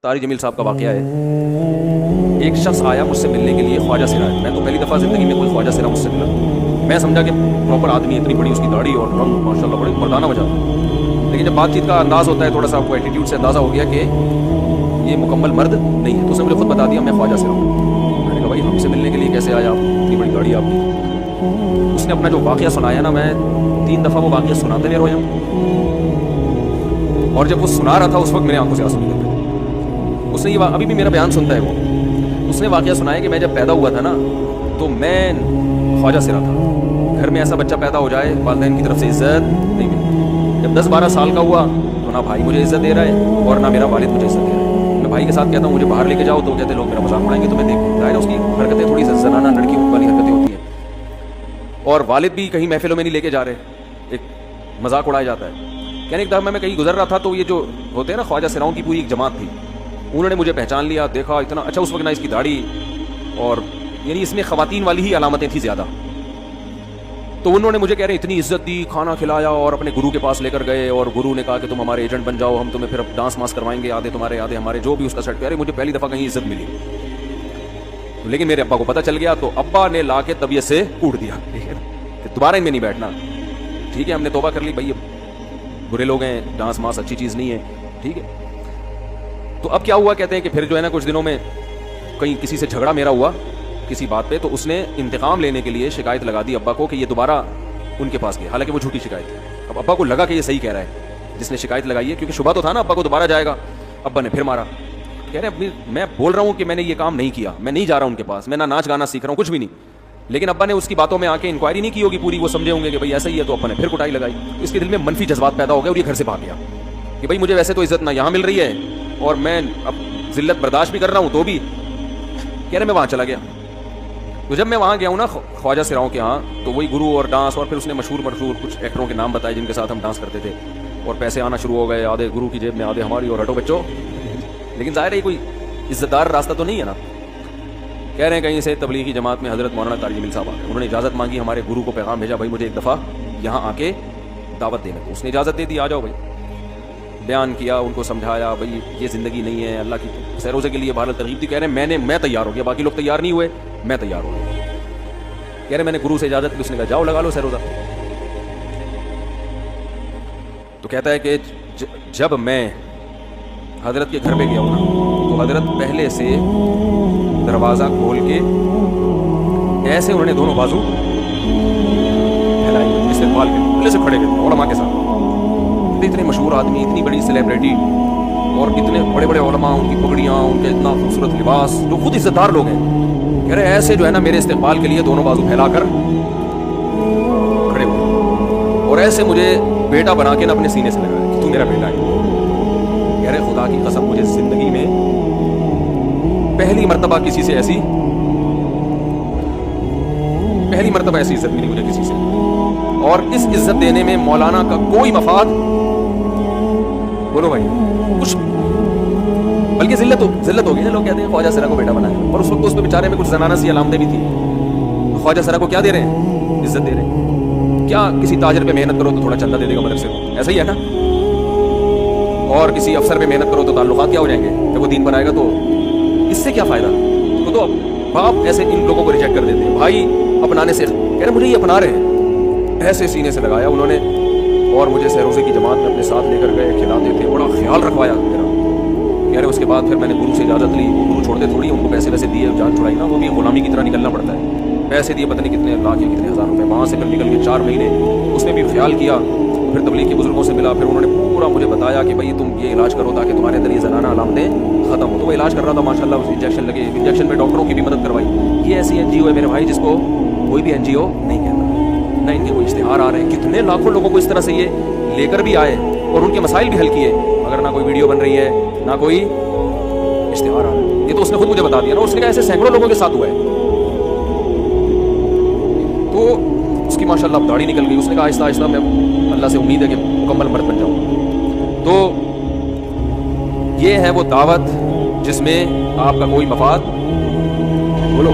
طارق جمیل صاحب کا واقعہ ہے. ایک شخص آیا مجھ سے ملنے کے لیے, خواجہ سرا. میں تو پہلی دفعہ زندگی میں کوئی خواجہ سرا مجھ سے ملا. میں سمجھا کہ پراپر آدمی, اتنی بڑی اس کی داڑھی اور رنگ ماشاء اللہ بڑے مردانہ وجہ. لیکن جب بات چیت کا انداز ہوتا ہے تھوڑا سا, آپ کو ایٹیٹیوڈ سے اندازہ ہو گیا کہ یہ مکمل مرد نہیں ہے. تو اس نے مجھے خود بتا دیا میں خواجہ سرا ہوں. میں نے کہا بھائی ہم سے ملنے کے لیے کیسے آیا آپ, اتنی بڑی گاڑی آپ کی. اس نے اپنا جو واقعہ سنایا نا, میں 3 دفعہ وہ واقعہ سناتے نہیں رویا. اور جب وہ سنا رہا تھا اس وقت میرے آنکھوں سے آنسو نکل رہے. اس نے یہ ابھی بھی میرا بیان سنتا ہے وہ. اس نے واقعہ سنایا کہ میں جب پیدا ہوا تھا نا تو میں خواجہ سرا تھا. گھر میں ایسا بچہ پیدا ہو جائے والدین کی طرف سے عزت نہیں ملتی. جب 10-12 سال کا ہوا تو نہ بھائی مجھے عزت دے رہا ہے اور نہ میرا والد مجھے عزت دے رہا ہے. میں بھائی کے ساتھ کہتا ہوں مجھے باہر لے کے جاؤ تو کہتے لوگ میرا مذاق اڑائیں گے. تو میں دیکھوں ظاہر ہے اس کی حرکتیں تھوڑی زنانہ لڑکیوں والی حرکتیں ہوتی ہیں. اور والد بھی کہیں محفلوں میں نہیں لے کے جا رہے, ایک مذاق اڑایا جاتا ہے. یعنی ایک دفعہ میں کہیں گزر رہا تھا تو یہ جو ہوتے ہیں نا خواجہ سراؤں کی پوری ایک جماعت تھی. انہوں نے مجھے پہچان لیا, دیکھا اتنا اچھا اس وقت نہ اس کی داڑھی, اور یعنی اس میں خواتین والی ہی علامتیں تھیں زیادہ. تو انہوں نے مجھے کہہ رہے اتنی عزت دی, کھانا کھلایا اور اپنے گرو کے پاس لے کر گئے. اور گرو نے کہا کہ تم ہمارے ایجنٹ بن جاؤ, ہم تمہیں پھر ڈانس ماس کروائیں گے, آدھے تمہارے آدھے ہمارے, جو بھی اس کا سیٹ. کہہ رہے مجھے پہلی دفعہ کہیں عزت ملی. لیکن میرے ابا کو پتہ چل گیا تو ابا نے لا کے طبیعت سے کوٹ دیا کہ دوبارہ ان میں نہیں بیٹھنا. ٹھیک ہے ہم نے توبہ کر لی بھائی, برے لوگ ہیں, ڈانس ماس اچھی چیز نہیں ہے. ٹھیک ہے تو اب کیا ہوا, کہتے ہیں کہ پھر جو ہے نا کچھ دنوں میں کہیں کسی سے جھگڑا میرا ہوا کسی بات پہ, تو اس نے انتقام لینے کے لیے شکایت لگا دی ابا کو کہ یہ دوبارہ ان کے پاس گیا. حالانکہ وہ جھوٹی شکایت تھی. اب ابا کو لگا کہ یہ صحیح کہہ رہا ہے جس نے شکایت لگائی ہے, کیونکہ شبہ تو تھا نا ابا کو دوبارہ جائے گا. ابا نے پھر مارا. کہہ رہے ہیں میں بول رہا ہوں کہ میں نے یہ کام نہیں کیا, میں نہیں جا رہا ان کے پاس, میں نہ ناچ گانا سیکھ رہا ہوں, کچھ بھی نہیں. لیکن ابا نے اس کی باتوں میں آ کے انکوائری نہیں کی ہوگی پوری, وہ سمجھے ہوں گے کہ بھائی ایسا ہی ہے. تو ابا نے پھر کٹائی لگائی. اس کے دل میں منفی جذبات پیدا ہو گئے اور یہ گھر سے بھاگ گیا کہ بھائی مجھے ویسے تو عزت نہ یہاں مل رہی ہے اور میں اب ذلت برداشت بھی کر رہا ہوں تو بھی. کہہ رہے میں وہاں چلا گیا. تو جب میں وہاں گیا ہوں نا خواجہ سراؤں کے ہاں, تو وہی گرو اور ڈانس, اور پھر اس نے مشہور کچھ ایکٹروں کے نام بتائے جن کے ساتھ ہم ڈانس کرتے تھے, اور پیسے آنا شروع ہو گئے, آدھے گرو کی جیب میں آدھے ہماری, اور ہٹو بچوں. لیکن ظاہر ہے کوئی عزت دار راستہ تو نہیں ہے نا. کہہ رہے ہیں کہیں سے تبلیغی جماعت میں حضرت مولانا طارق جمیل صاحب آ گئے. انہوں نے اجازت مانگی, ہمارے گرو کو پیغام بھیجا بھائی مجھے ایک دفعہ یہاں آ کے دعوت دینے کو. اس نے اجازت دے دی, آ جاؤ بھائی. بیان کیا, ان کو سمجھایا بھائی یہ زندگی نہیں ہے, اللہ کی سیروزے کے لیے باہر ترغیب دی. کہہ رہے ہیں میں تیار ہو گیا, باقی لوگ تیار نہیں ہوئے, میں تیار ہو گیا. کہہ رہے میں نے گرو سے اجازت لی, اس نے کہا جاؤ لگا لو سیروزہ. تو کہتا ہے کہ جب میں حضرت کے گھر پہ گیا ہوں نا تو حضرت پہلے سے دروازہ کھول کے ایسے انہوں نے دونوں بازو پھیلائی استقبال کے, پہلے سے کھڑے گئے علماء کے ساتھ. اتنے مشہور آدمی, اتنی بڑی سیلیبریٹی, اور اتنے بڑے بڑے علماء, ان کی پگڑیاں, ان کے اتنا خوبصورت لباس, جو خود عزت دار لوگ ہیں. کہہ رہے ایسے جو ہے نا میرے استقبال کے لیے دونوں بازو پھیلا کر کھڑے ہوئے, اور ایسے مجھے بیٹا بنا کے نا اپنے سینے سے لگا کہ تو میرا بیٹا ہے. کہہ رہے خدا کی قسم مجھے زندگی میں پہلی مرتبہ ایسی عزت ملی مجھے کسی سے. اور اس عزت دینے میں مولانا کا کوئی مفاد, بولو بھائی, کچھ بلکہ ذلت ہو گئی نا. لوگ کہتے ہیں خواجہ سرا کو بیٹا بنایا, اور اس وقت اس پہ بیچارے میں کچھ زنانہ سی علامتیں بھی تھی. خواجہ سرا کو کیا دے رہے ہیں, عزت دے رہے ہیں. کیا کسی تاجر پہ محنت کرو تو تھوڑا چندہ دے دے گا مدرسے کو, ایسا ہی ہے نا. اور کسی افسر پہ محنت کرو تو تعلقات کیا ہو جائیں گے, جب وہ دین پر آئے گا تو اس سے کیا فائدہ. تو باپ ایسے ان لوگوں کو ریجیکٹ کر دیتے ہیں, بھائی اپنانے سے. کہہ رہے مجھے یہ اپنا رہے ہیں. ایسے سینے سے لگایا انہوں نے, اور مجھے سہروزے کی جماعت میں اپنے ساتھ لے کر گئے, کھلاتے تھے, بڑا خیال رکھوایا میرا. کہہ رہے اس کے بعد پھر میں نے گرو سے اجازت لی. گرو چھوڑتے تھوڑی, ان کو پیسے ویسے دیے, جان چھڑائی نا, وہ بھی غلامی کی طرح نکلنا پڑتا ہے. پیسے دیے پتہ نہیں کتنے لاکھ یا کتنے ہزار روپے. وہاں سے پھر نکل کے 4 مہینے اس نے بھی خیال کیا. پھر تبلیغ کے بزرگوں سے ملا, پھر انہوں نے پورا مجھے بتایا کہ بھائی تم یہ علاج کرو تاکہ تمہارے اندر یہ زنانہ علامتیں ختم ہو. تو وہ علاج کر رہا تھا ماشاء اللہ, انجیکشن لگے, انجیکشن میں ڈاکٹروں کی بھی مدد کروائی. یہ ایسی NGO ہے میرے بھائی جس کو کوئی بھی NGO نہیں کہتا, نہ ان کے کوئی اشتہار آ رہے ہیں. کتنے لاکھوں لوگوں کو اس طرح سے یہ لے کر بھی آئے اور ان کے مسائل بھی حل کیے, اگر نہ کوئی ویڈیو بن رہی ہے نہ کوئی اشتہار آ رہا ہے. یہ تو اس نے خود مجھے بتا دیا نا. اس نے کہا ایسے سینکڑوں لوگوں کے ساتھ ہوا ہے. تو اس کی ماشاء اللہ داڑھی نکل گئی. اس نے کہا آہستہ آہستہ میں اللہ سے امید ہے کہ مکمل مرد بن جاؤں. تو یہ ہے وہ دعوت جس میں آپ کا کوئی مفاد, بولو